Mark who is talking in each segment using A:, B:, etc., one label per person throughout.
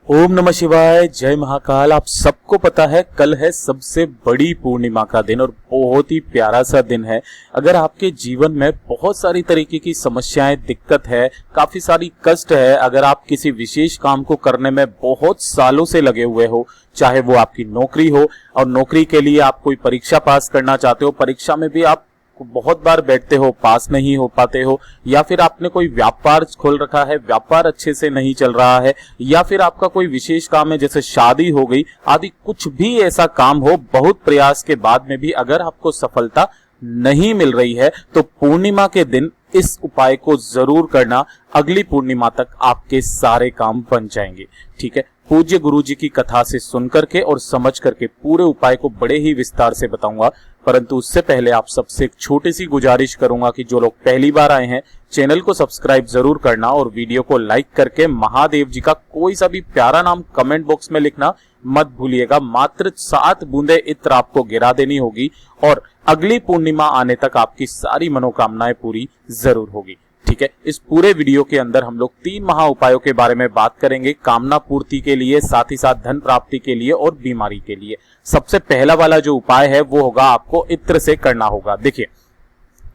A: ओम नमः शिवाय, जय महाकाल। आप सबको पता है कल है सबसे बड़ी पूर्णिमा का दिन और बहुत ही प्यारा सा दिन है। अगर आपके जीवन में बहुत सारी तरीके की समस्याएं, दिक्कत है, काफी सारी कष्ट है, अगर आप किसी विशेष काम को करने में बहुत सालों से लगे हुए हो, चाहे वो आपकी नौकरी हो और नौकरी के लिए आप कोई परीक्षा पास करना चाहते हो, परीक्षा में भी आप बहुत बार बैठते हो, पास नहीं हो पाते हो, या फिर आपने कोई व्यापार खोल रखा है, व्यापार अच्छे से नहीं चल रहा है, या फिर आपका कोई विशेष काम है जैसे शादी हो गई आदि, कुछ भी ऐसा काम हो, बहुत प्रयास के बाद में भी अगर आपको सफलता नहीं मिल रही है तो पूर्णिमा के दिन इस उपाय को जरूर करना। अगली पूर्णिमा तक आपके सारे काम बन जाएंगे। ठीक है, पूज्य गुरु जी की कथा से सुन करके और समझ करके पूरे उपाय को बड़े ही विस्तार से बताऊंगा, परंतु उससे पहले आप सबसे एक छोटी सी गुजारिश करूंगा कि जो लोग पहली बार आए हैं चैनल को सब्सक्राइब जरूर करना और वीडियो को लाइक करके महादेव जी का कोई सा भी प्यारा नाम कमेंट बॉक्स में लिखना मत भूलिएगा। मात्र 7 बूंदे इत्र आपको गिरा देनी होगी और अगली पूर्णिमा आने तक आपकी सारी मनोकामनाएं पूरी जरूर होगी। ठीक है, इस पूरे वीडियो के अंदर हम लोग 3 महा उपायों के बारे में बात करेंगे, कामना पूर्ति के लिए, साथ ही साथ धन प्राप्ति के लिए और बीमारी के लिए। सबसे पहला वाला जो उपाय है वो होगा आपको इत्र से करना होगा। देखिए,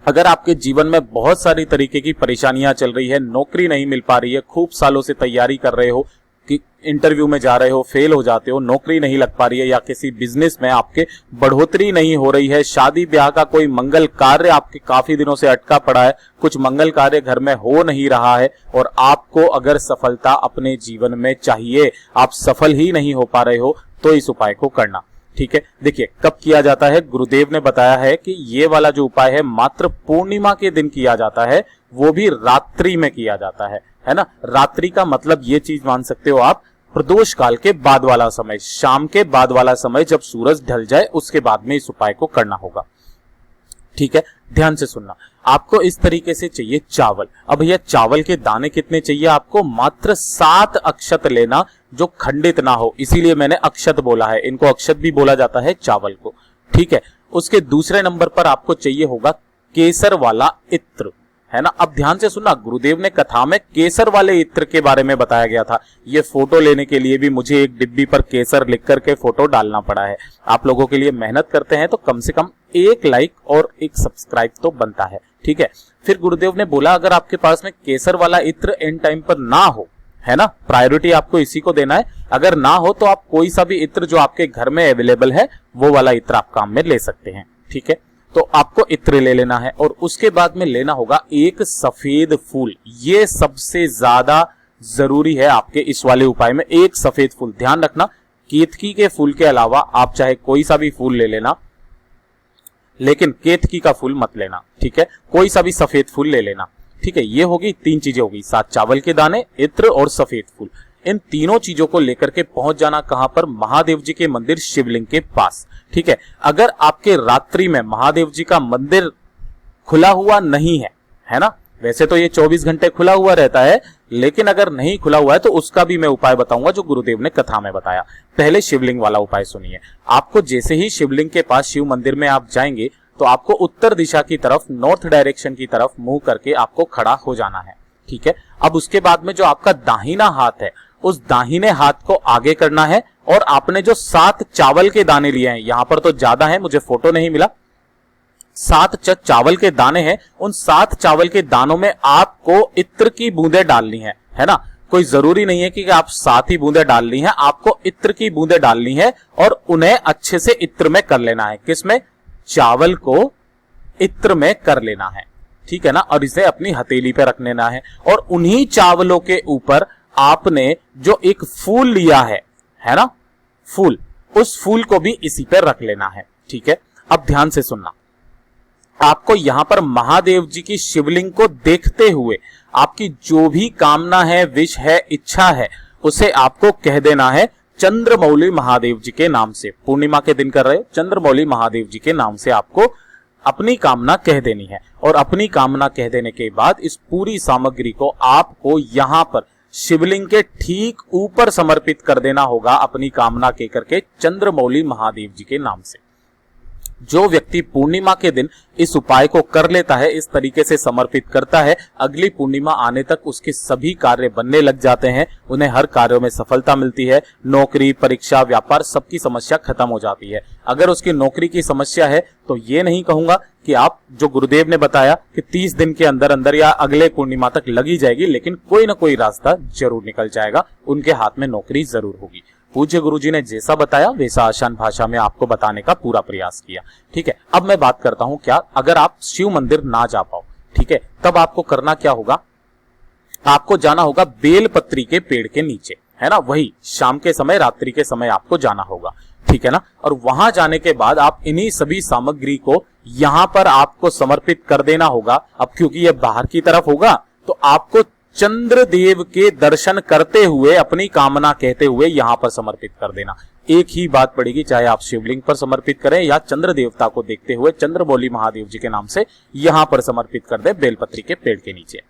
A: अगर आपके जीवन में बहुत सारी तरीके की परेशानियां चल रही है, नौकरी नहीं मिल पा रही है, खूब सालों से तैयारी कर रहे हो कि इंटरव्यू में जा रहे हो, फेल हो जाते हो, नौकरी नहीं लग पा रही है, या किसी बिजनेस में आपके बढ़ोतरी नहीं हो रही है, शादी ब्याह का कोई मंगल कार्य आपके काफी दिनों से अटका पड़ा है, कुछ मंगल कार्य घर में हो नहीं रहा है और आपको अगर सफलता अपने जीवन में चाहिए, आप सफल ही नहीं हो पा रहे हो, तो इस उपाय को करना। ठीक है, देखिए कब किया जाता है, गुरुदेव ने बताया है कि ये वाला जो उपाय है मात्र पूर्णिमा के दिन किया जाता है, वो भी रात्रि में किया जाता है ना। रात्रि का मतलब ये चीज मान सकते हो आप, प्रदोष काल के बाद वाला समय, शाम के बाद वाला समय, जब सूरज ढल जाए उसके बाद में इस उपाय को करना होगा। ठीक है, ध्यान से सुनना। आपको इस तरीके से चाहिए चावल। अब भैया चावल के दाने कितने चाहिए आपको? मात्र 7 अक्षत लेना जो खंडित ना हो, इसीलिए मैंने अक्षत बोला है, इनको अक्षत भी बोला जाता है चावल को। ठीक है, उसके दूसरे नंबर पर आपको चाहिए होगा केसर वाला इत्र, है ना। अब ध्यान से सुनना, गुरुदेव ने कथा में केसर वाले इत्र के बारे में बताया गया था। ये फोटो लेने के लिए भी मुझे एक डिब्बी पर केसर लिख करके फोटो डालना पड़ा है। आप लोगों के लिए मेहनत करते हैं तो कम से कम 1 लाइक और 1 सब्सक्राइब तो बनता है। ठीक है, फिर गुरुदेव ने बोला अगर आपके पास में केसर वाला इत्र एंड टाइम पर ना हो, है ना, प्रायोरिटी आपको इसी को देना है, अगर ना हो तो आप कोई सा भी इत्र जो आपके घर में अवेलेबल है वो वाला इत्र आप काम में ले सकते हैं। ठीक है, तो आपको इत्र ले लेना है और उसके बाद में लेना होगा एक सफेद फूल। ये सबसे ज्यादा जरूरी है आपके इस वाले उपाय में, एक सफेद फूल। ध्यान रखना, केतकी के फूल के अलावा आप चाहे कोई सा भी फूल ले लेना, लेकिन केतकी का फूल मत लेना। ठीक है, कोई सा भी सफेद फूल ले लेना। ठीक है, ये होगी 3 चीजें होगी, 7 चावल के दाने, इत्र और सफेद फूल। इन तीनों चीजों को लेकर के पहुंच जाना कहां पर? महादेव जी के मंदिर शिवलिंग के पास। ठीक है, अगर आपके रात्रि में महादेव जी का मंदिर खुला हुआ नहीं है ना, वैसे तो ये 24 घंटे खुला हुआ रहता है, लेकिन अगर नहीं खुला हुआ है तो उसका भी मैं उपाय बताऊंगा जो गुरुदेव ने कथा में बताया। पहले शिवलिंग वाला उपाय सुनिए। आपको जैसे ही शिवलिंग के पास शिव मंदिर में आप जाएंगे तो आपको उत्तर दिशा की तरफ, नॉर्थ डायरेक्शन की तरफ मुंह करके आपको खड़ा हो जाना है। ठीक है, अब उसके बाद में जो आपका दाहिना हाथ है उस दाहिने हाथ को आगे करना है और आपने जो 7 चावल के दाने लिए हैं, यहां पर तो ज्यादा है, मुझे फोटो नहीं मिला, 7 चावल के दाने हैं, उन 7 चावल के दानों में आपको इत्र की बूंदें डालनी है ना। कोई जरूरी नहीं है कि आप 7 ही बूंदें डालनी है, आपको इत्र की बूंदें डालनी है और उन्हें अच्छे से इत्र में कर लेना है। किसमें? चावल को इत्र में कर लेना है। ठीक है ना, और इसे अपनी हथेली पे रख लेना है और उन्हीं चावलों के ऊपर आपने जो एक फूल लिया है ना, फूल, उस फूल को भी इसी पे रख लेना है। ठीक है, अब ध्यान से सुनना, आपको यहां पर महादेव जी की शिवलिंग को देखते हुए आपकी जो भी कामना है, विश है, इच्छा है, उसे आपको कह देना है चंद्रमौली महादेव जी के नाम से। पूर्णिमा के दिन कर रहे हो, चंद्रमौली महादेव जी के नाम से आपको अपनी कामना कह देनी है और अपनी कामना कह देने के बाद इस पूरी सामग्री को आपको यहां पर शिवलिंग के ठीक ऊपर समर्पित कर देना होगा, अपनी कामना कह करके चंद्रमौली महादेव जी के नाम से। जो व्यक्ति पूर्णिमा के दिन इस उपाय को कर लेता है, इस तरीके से समर्पित करता है, अगली पूर्णिमा आने तक उसके सभी कार्य बनने लग जाते हैं, उन्हें हर कार्यों में सफलता मिलती है, नौकरी, परीक्षा, व्यापार, सबकी समस्या खत्म हो जाती है। अगर उसकी नौकरी की समस्या है तो ये नहीं कहूंगा कि आप जो गुरुदेव ने बताया कि 30 दिन के अंदर अंदर या अगले पूर्णिमा तक लगी जाएगी, लेकिन कोई ना कोई रास्ता जरूर निकल जाएगा, उनके हाथ में नौकरी जरूर होगी। पूज्य गुरुजी ने जैसा बताया वैसा आसान भाषा में आपको बताने का पूरा प्रयास किया। ठीक है, अब मैं बात करता हूं क्या अगर आप शिव मंदिर ना जा पाओ, ठीक है, तब आपको करना क्या होगा। आपको जाना होगा बेलपत्री के पेड़ के नीचे, है ना, वही शाम के समय, रात्रि के समय आपको जाना होगा, ठीक है ना। और वहां जाने के बाद आप इन्हीं सभी सामग्री को यहां पर आपको समर्पित कर देना होगा। अब क्योंकि ये बाहर की तरफ होगा तो आपको चंद्रदेव के दर्शन करते हुए, अपनी कामना कहते हुए यहां पर समर्पित कर देना। एक ही बात पड़ेगी, चाहे आप शिवलिंग पर समर्पित करें या चंद्र देवता को देखते हुए चंद्रमौली महादेव जी के नाम से यहां पर समर्पित कर दे बेलपत्री के पेड़ के नीचे।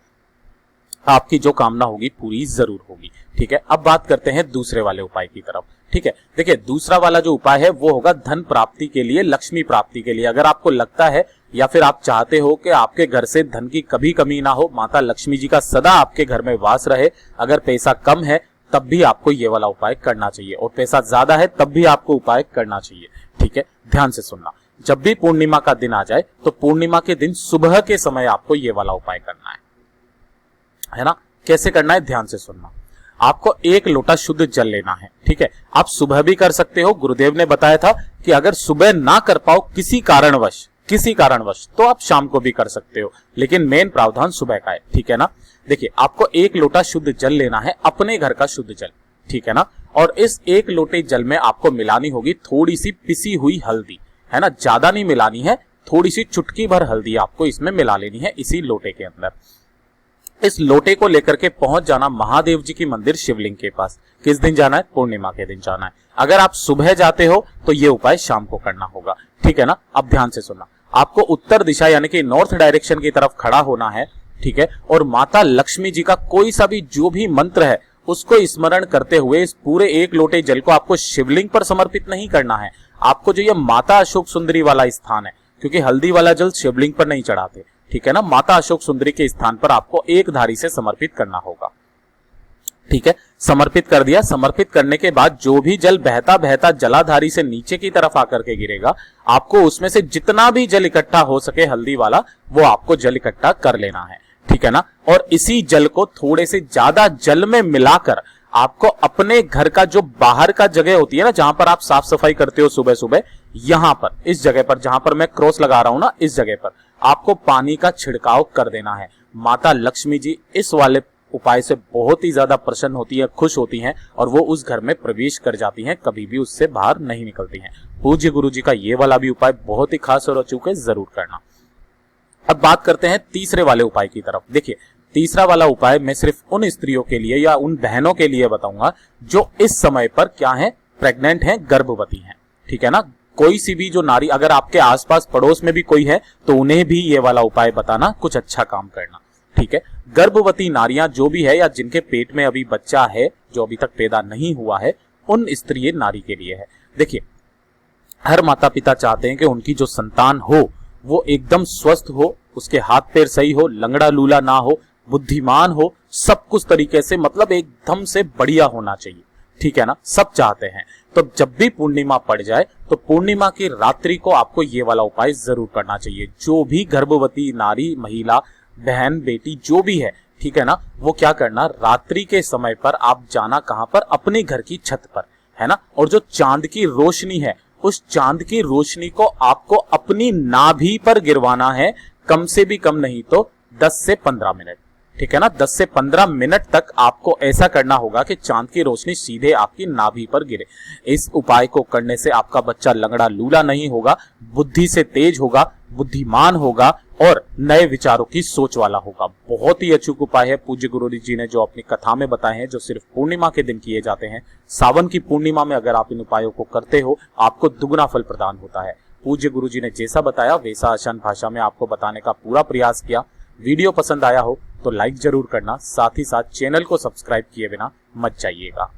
A: आपकी जो कामना होगी पूरी जरूर होगी। ठीक है, अब बात करते हैं दूसरे वाले उपाय की तरफ। ठीक है, देखिए दूसरा वाला जो उपाय है वो होगा धन प्राप्ति के लिए, लक्ष्मी प्राप्ति के लिए। अगर आपको लगता है या फिर आप चाहते हो कि आपके घर से धन की कभी कमी ना हो, माता लक्ष्मी जी का सदा आपके घर में वास रहे, अगर पैसा कम है तब भी आपको ये वाला उपाय करना चाहिए, और पैसा ज्यादा है तब भी आपको उपाय करना चाहिए। ठीक है, ध्यान से सुनना। जब भी पूर्णिमा का दिन आ जाए तो पूर्णिमा के दिन सुबह के समय आपको ये वाला उपाय करना है ना। कैसे करना है, ध्यान से सुनना। आपको 1 लोटा शुद्ध जल लेना है। ठीक है, आप सुबह भी कर सकते हो। गुरुदेव ने बताया था कि अगर सुबह ना कर पाओ किसी कारणवश तो आप शाम को भी कर सकते हो, लेकिन मेन प्रावधान सुबह का है। ठीक है ना। देखिए, आपको 1 लोटा शुद्ध जल लेना है, अपने घर का शुद्ध जल। ठीक है ना। और इस 1 लोटे जल में आपको मिलानी होगी थोड़ी सी पिसी हुई हल्दी, है ना, ज्यादा नहीं मिलानी है, थोड़ी सी चुटकी भर हल्दी आपको इसमें मिला लेनी है इसी लोटे के अंदर। इस लोटे को लेकर के पहुंच जाना महादेव जी की मंदिर शिवलिंग के पास। किस दिन जाना है, पूर्णिमा के दिन जाना है। अगर आप सुबह जाते हो तो ये उपाय शाम को करना होगा। ठीक है ना। अब ध्यान से सुनना, आपको उत्तर दिशा यानी कि नॉर्थ डायरेक्शन की तरफ खड़ा होना है। ठीक है, और माता लक्ष्मी जी का कोई सा भी जो भी मंत्र है उसको स्मरण करते हुए इस पूरे 1 लोटे जल को आपको शिवलिंग पर समर्पित नहीं करना है। आपको जो ये माता अशोक सुंदरी वाला स्थान है, क्योंकि हल्दी वाला जल शिवलिंग पर नहीं चढ़ाते, ठीक है ना, माता अशोक सुंदरी के स्थान पर आपको एक धारी से समर्पित करना होगा। ठीक है, समर्पित कर दिया। समर्पित करने के बाद जो भी जल बहता बहता जलाधारी से नीचे की तरफ आकर के गिरेगा, आपको उसमें से जितना भी जल इकट्ठा हो सके हल्दी वाला, वो आपको जल इकट्ठा कर लेना है। ठीक है ना। और इसी जल को थोड़े से ज्यादा जल में मिलाकर आपको अपने घर का जो बाहर का जगह होती है ना, जहां पर आप साफ सफाई करते हो सुबह सुबह, यहां पर इस जगह पर जहां पर मैं क्रॉस लगा रहा हूं ना, इस जगह पर आपको पानी का छिड़काव कर देना है। माता लक्ष्मी जी इस वाले उपाय से बहुत ही ज्यादा प्रसन्न होती है, खुश होती हैं, और वो उस घर में प्रवेश कर जाती हैं, कभी भी उससे बाहर नहीं निकलती हैं। पूज्य गुरु जी का ये वाला भी उपाय बहुत ही खास और अचूक है, जरूर करना। अब बात करते हैं तीसरे वाले उपाय की तरफ। देखिए, तीसरा वाला उपाय मैं सिर्फ उन स्त्रियों के लिए या उन बहनों के लिए बताऊंगा जो इस समय पर क्या है, प्रेग्नेंट हैं, गर्भवती हैं। ठीक है ना। कोई सी भी जो नारी, अगर आपके आसपास पड़ोस में भी कोई है तो उन्हें भी ये वाला उपाय बताना, कुछ अच्छा काम करना। ठीक है, गर्भवती नारियां जो भी है या जिनके पेट में अभी बच्चा है जो अभी तक पैदा नहीं हुआ है, उन स्त्री नारी के लिए है। देखिए, हर माता पिता चाहते हैं कि उनकी जो संतान हो वो एकदम स्वस्थ हो, उसके हाथ पैर सही हो, लंगड़ा लूला ना हो, बुद्धिमान हो, सब कुछ तरीके से, मतलब एकदम से बढ़िया होना चाहिए। ठीक है ना, सब चाहते हैं। तो जब भी पूर्णिमा पड़ जाए तो पूर्णिमा की रात्रि को आपको ये वाला उपाय जरूर करना चाहिए। जो भी गर्भवती नारी, महिला, बहन, बेटी जो भी है, ठीक है ना, वो क्या करना, रात्रि के समय पर आप जाना कहां पर, अपने घर की छत पर, है ना, और जो चांद की रोशनी है उस चांद की रोशनी को आपको अपनी नाभि पर गिरवाना है, कम से भी कम नहीं तो 10 से 15 मिनट। ठीक है ना, 10 से 15 मिनट तक आपको ऐसा करना होगा कि चांद की रोशनी सीधे आपकी नाभि पर गिरे। इस उपाय को करने से आपका बच्चा लंगड़ा लूला नहीं होगा, बुद्धि से तेज होगा, बुद्धिमान होगा और नए विचारों की सोच वाला होगा। बहुत ही अचूक उपाय है, पूज्य गुरु जी ने जो अपनी कथा में बताए हैं, जो सिर्फ पूर्णिमा के दिन किए जाते हैं। सावन की पूर्णिमा में अगर आप इन उपायों को करते हो, आपको दुगना फल प्रदान होता है। पूज्य गुरु जी ने जैसा बताया वैसा आसान भाषा में आपको बताने का पूरा प्रयास किया। वीडियो पसंद आया हो तो लाइक जरूर करना, साथ ही साथ चैनल को सब्सक्राइब किए बिना मत जाइएगा।